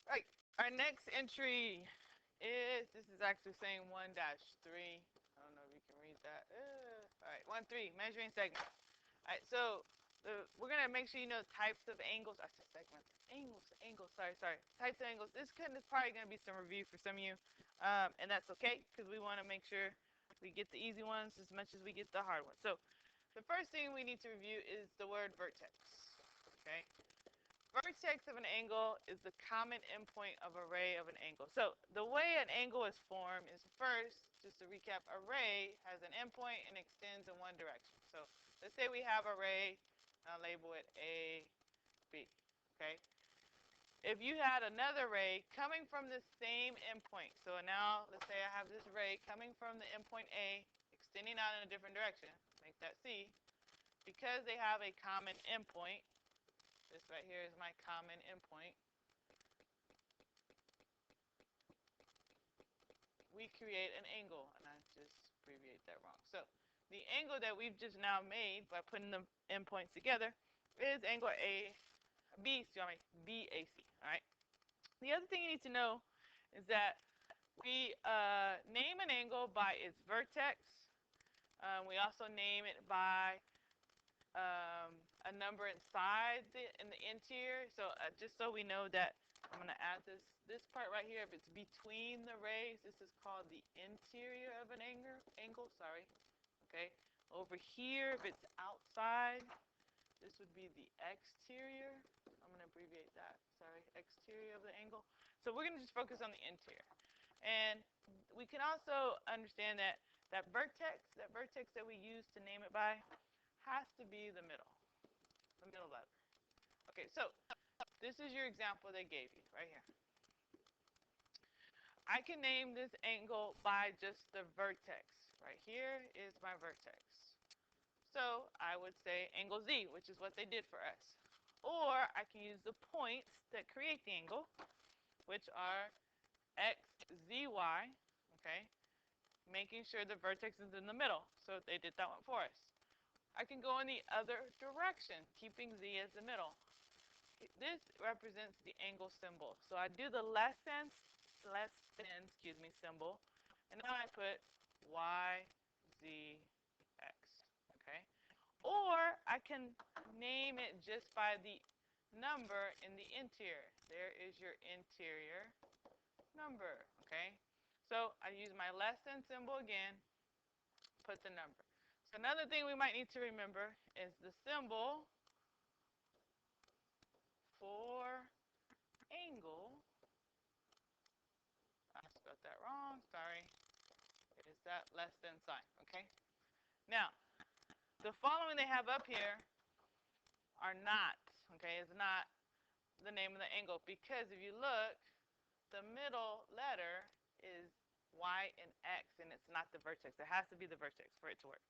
Right. Our next entry is, this is actually saying 1-3. I don't know if you can read that. All right, 1-3, measuring segments. All right, so we're going to make sure you know types of angles. I said segments. Angles, sorry. Types of angles. This is probably going to be some review for some of you, and that's okay because we want to make sure we get the easy ones as much as we get the hard ones. So the first thing we need to review is the word vertex. Okay, vertex of an angle is the common endpoint of a ray of an angle. So the way an angle is formed is, first, just to recap, a ray has an endpoint and extends in one direction. So let's say we have a ray, I'll label it A, B. Okay. If you had another ray coming from the same endpoint, so now let's say I have this ray coming from the endpoint A, extending out in a different direction, make that C, because they have a common endpoint. This right here is my common endpoint. We create an angle, and I just abbreviate that wrong. So the angle that we've just now made by putting the endpoints together is angle BAC. All right. The other thing you need to know is that we name an angle by its vertex. We also name it by a number inside in the interior. So just so we know that, I'm going to add this part right here. If it's between the rays, this is called the interior of an angle. Sorry. Okay. Over here, if it's outside, this would be the exterior. I'm going to abbreviate that. Sorry, exterior of the angle. So we're going to just focus on the interior. And we can also understand that that vertex that we use to name it by, has to be the middle letter. Okay, so this is your example they gave you right here. I can name this angle by just the vertex. Right here is my vertex. So I would say angle Z, which is what they did for us. Or I can use the points that create the angle, which are X, Z, Y, okay, making sure the vertex is in the middle. So they did that one for us. I can go in the other direction, keeping Z as the middle. This represents the angle symbol. So I do the less than symbol, and now I put Y, Z, X, okay? Or I can name it just by the number in the interior. There is your interior number, okay? So I use my less than symbol again, put the number. So another thing we might need to remember is the symbol for angle. I spelled that wrong, sorry. It is that less than sign, okay? Now, the following they have up here are not, okay, is not the name of the angle, because if you look, the middle letter is Y and X, and it's not the vertex. It has to be the vertex for it to work.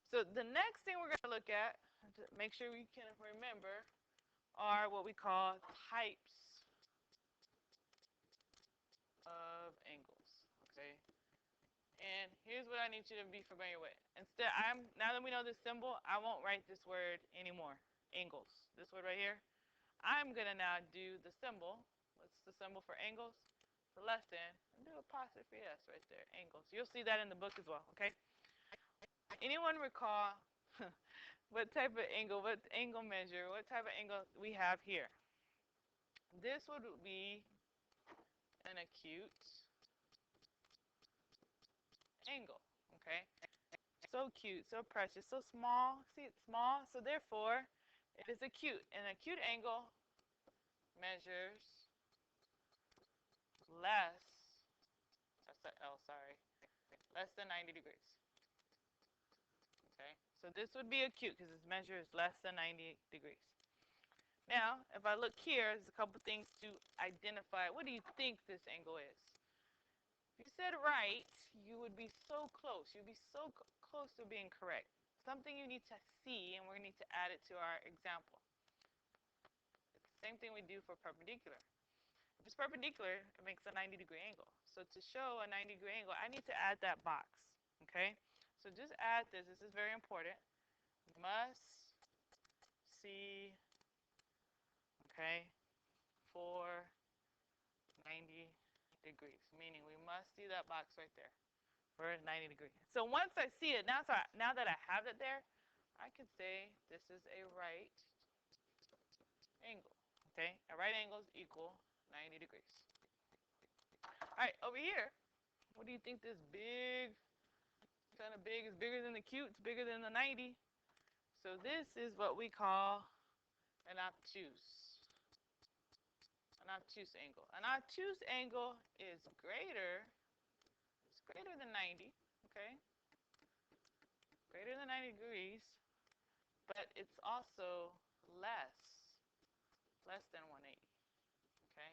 So the next thing we're going to look at, to make sure we can remember, are what we call types of angles, okay? And here's what I need you to be familiar with. Instead, now that we know this symbol, I won't write this word anymore, angles. This word right here. I'm going to now do the symbol. What's the symbol for angles? The less than, and do apostrophe S right there, angles. You'll see that in the book as well, okay? Anyone recall what type of angle, what angle measure, what type of angle we have here? This would be an acute angle, okay? So cute, so precious, so small. See, it's small, so therefore, it is acute. An acute angle measures less, that's the L, sorry, less than 90 degrees. Okay, so this would be acute because its measure is less than 90 degrees. Now, if I look here, there's a couple things to identify. What do you think this angle is? If you said right, you would be so close. You'd be so close to being correct. Something you need to see, and we're going to need to add it to our example. It's the same thing we do for perpendicular. If it's perpendicular, it makes a 90-degree angle. So to show a 90-degree angle, I need to add that box. Okay? So just add this. This is very important. Must see, okay, for degrees, meaning we must see that box right there for 90 degrees. So once I see it, now that I have it there, I can say this is a right angle. Okay, a right angle is equal 90 degrees. All right, over here, what do you think this big, kind of big, is bigger than the cute, it's bigger than the 90. So this is what we call an obtuse. An obtuse angle. An obtuse angle is greater, it's greater than 90, okay? Greater than 90 degrees, but it's also less than 180, okay?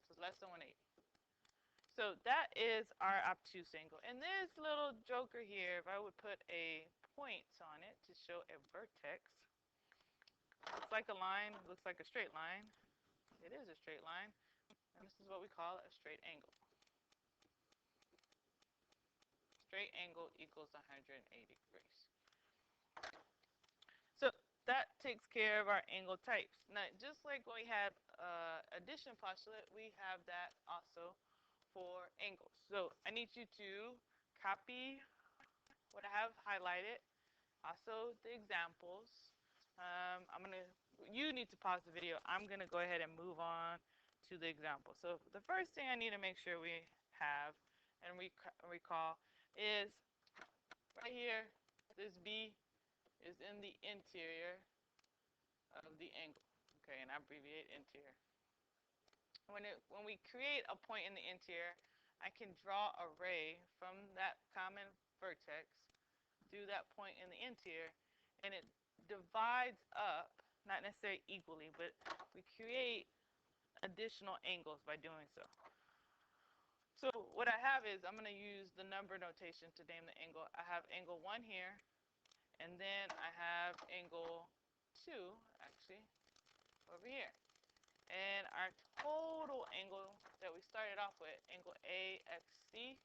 So less than 180. So that is our obtuse angle. And this little joker here, if I would put a point on it to show a vertex, looks like a line, looks like a straight line. It is a straight line. And this is what we call a straight angle. Straight angle equals 180 degrees. So that takes care of our angle types. Now, just like when we had addition postulate, we have that also for angles. So I need you to copy what I have highlighted, also the examples. You need to pause the video. I'm gonna go ahead and move on to the example. So the first thing I need to make sure we have and recall is right here, this B is in the interior of the angle. Okay, and I abbreviate interior. When we create a point in the interior, I can draw a ray from that common vertex through that point in the interior, and it divides up, not necessarily equally, but we create additional angles by doing so. So what I have is, I'm going to use the number notation to name the angle. I have angle 1 here, and then I have angle 2, actually, over here. And our total angle that we started off with, angle AXC,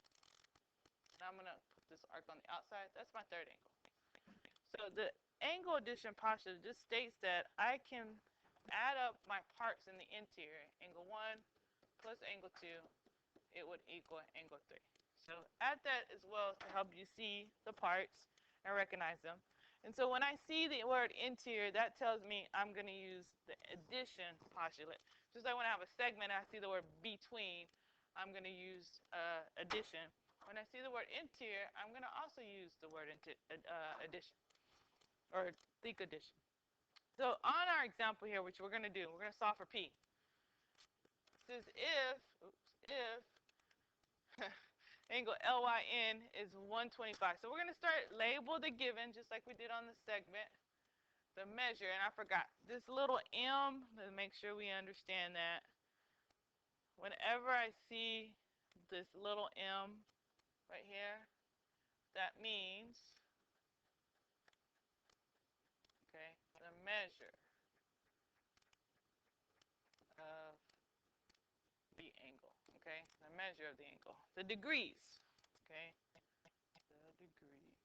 and I'm going to put this arc on the outside, that's my third angle. So the angle addition postulate just states that I can add up my parts in the interior, angle 1 plus angle 2, it would equal angle 3. So add that as well to help you see the parts and recognize them. And so when I see the word interior, that tells me I'm going to use the addition postulate. Just like when I have a segment, I see the word between, I'm going to use addition. When I see the word interior, I'm going to also use the word addition, or think addition. So on our example here, which we're going to do, we're going to solve for P. This is if angle LYN is 125. So we're going to start label the given, just like we did on the segment, the measure. And I forgot this little m, to make sure we understand that. Whenever I see this little m right here, that means, okay, the measure of the angle, okay, the measure of the angle, the degrees, okay, the degrees.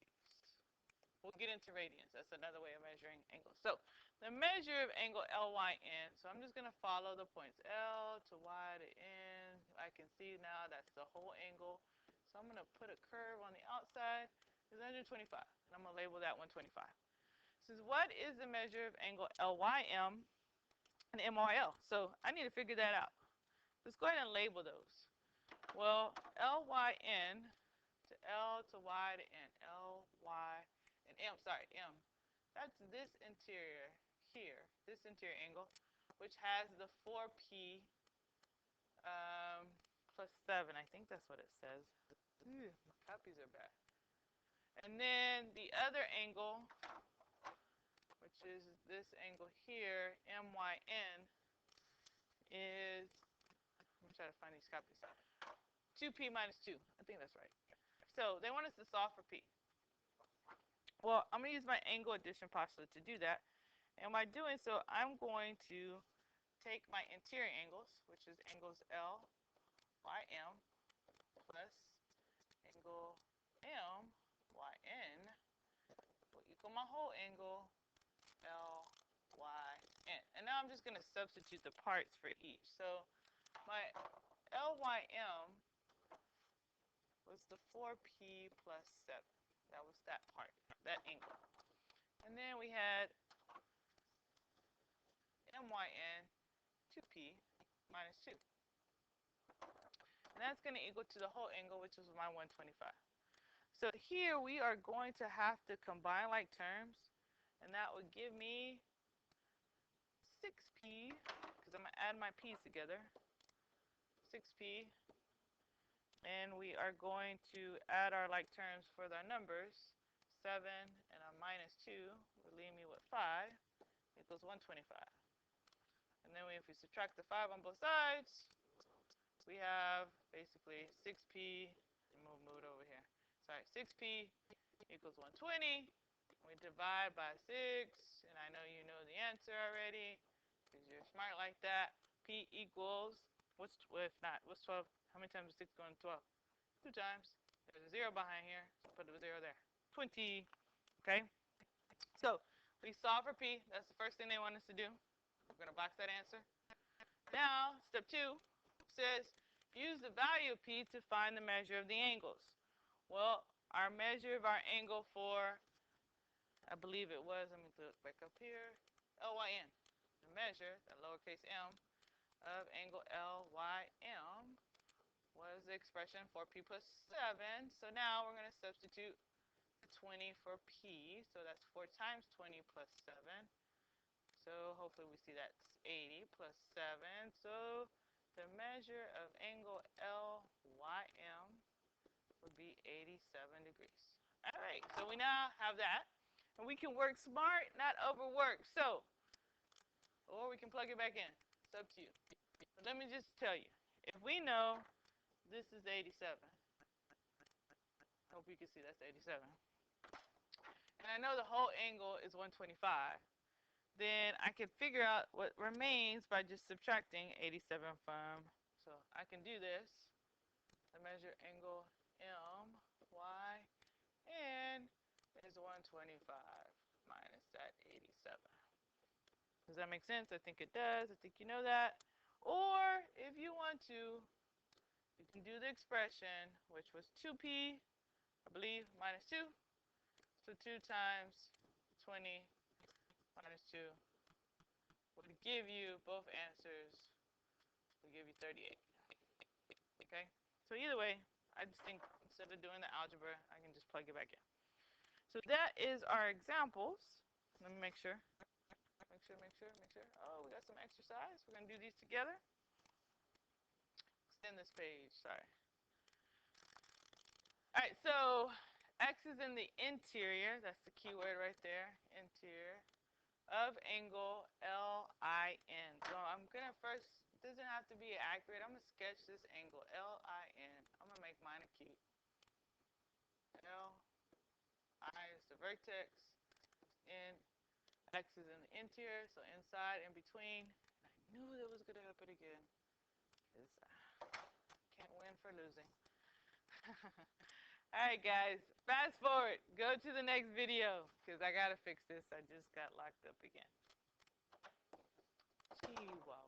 We'll get into radians. That's another way of measuring angles. So the measure of angle LYN, so I'm just going to follow the points L to Y to N. I can see now that's the whole angle. So I'm going to put a curve on the outside. It's 125, and I'm going to label that 125. This is what is the measure of angle LYM and MRL. So I need to figure that out. Let's go ahead and label those. Well, LYN to L to Y to N. L, Y, and M. Sorry, M. That's this interior here, this interior angle, which has the 4P plus 7. I think that's what it says. Ooh, copies are bad. And then the other angle, which is this angle here, MYN, is, let me try to find these copies. 2P minus 2. I think that's right. So they want us to solve for P. Well, I'm going to use my angle addition postulate to do that. And by doing so, I'm going to take my interior angles, which is angles L, Y, M, plus angle M, Y, N, will equal my whole angle L, Y, N. And now I'm just going to substitute the parts for each. So my L, Y, M was the 4p plus 7. That was that part, that angle. And then we had myn 2p minus 2. And that's going to equal to the whole angle, which is my 125. So here we are going to have to combine like terms, and that would give me 6p, because I'm going to add my p's together, 6p, and we are going to add our like terms for our numbers, 7 and a minus 2 will leave me with 5 equals 125. And then if we subtract the 5 on both sides, we have basically 6p, move it over here. Sorry, 6p equals 120. We divide by 6, and I know you know the answer already because you're smart like that. P equals, what's 12? How many times is 6 going to 12? 2 times. There's a 0 behind here, so put a 0 there. 20. Okay? So we solve for P. That's the first thing they want us to do. We're going to box that answer. Now, step 2 says use the value of P to find the measure of the angles. Well, our measure of our angle for, I believe it was, let me look back up here, LYN. The measure, that lowercase m, of angle LYM was the expression 4p plus 7. So now we're going to substitute 20 for p. So that's 4 times 20 plus 7. So hopefully we see that's 80 plus 7. So the measure of angle LYM would be 87 degrees. All right, so we now have that. And we can work smart, not overwork. So, or we can plug it back in. It's up to you. But let me just tell you, if we know this is 87, hope you can see that's 87. And I know the whole angle is 125. Then I can figure out what remains by just subtracting 87 from, so I can do this. I measure angle M, Y, and is 125 minus that 87. Does that make sense? I think it does. I think you know that. Or if you want to, you can do the expression, which was 2p, I believe, minus 2. So 2 times 20 minus 2 would give you both answers, will give you 38. Okay? So either way, I just think instead of doing the algebra, I can just plug it back in. So that is our examples. Let me make sure. Make sure. Oh, we got some exercise. We're going to do these together. Extend this page. Sorry. All right, so X is in the interior. That's the key word right there. Interior. Of angle LIN. So I'm going to first, it doesn't have to be accurate. I'm going to sketch this angle LIN. I'm going to make mine acute. L-I is the vertex. And X is in the interior, so inside, in between. I knew that was going to happen again. Can't win for losing. All right, guys. Fast forward. Go to the next video because I got to fix this. I just got locked up again. Chihuahua.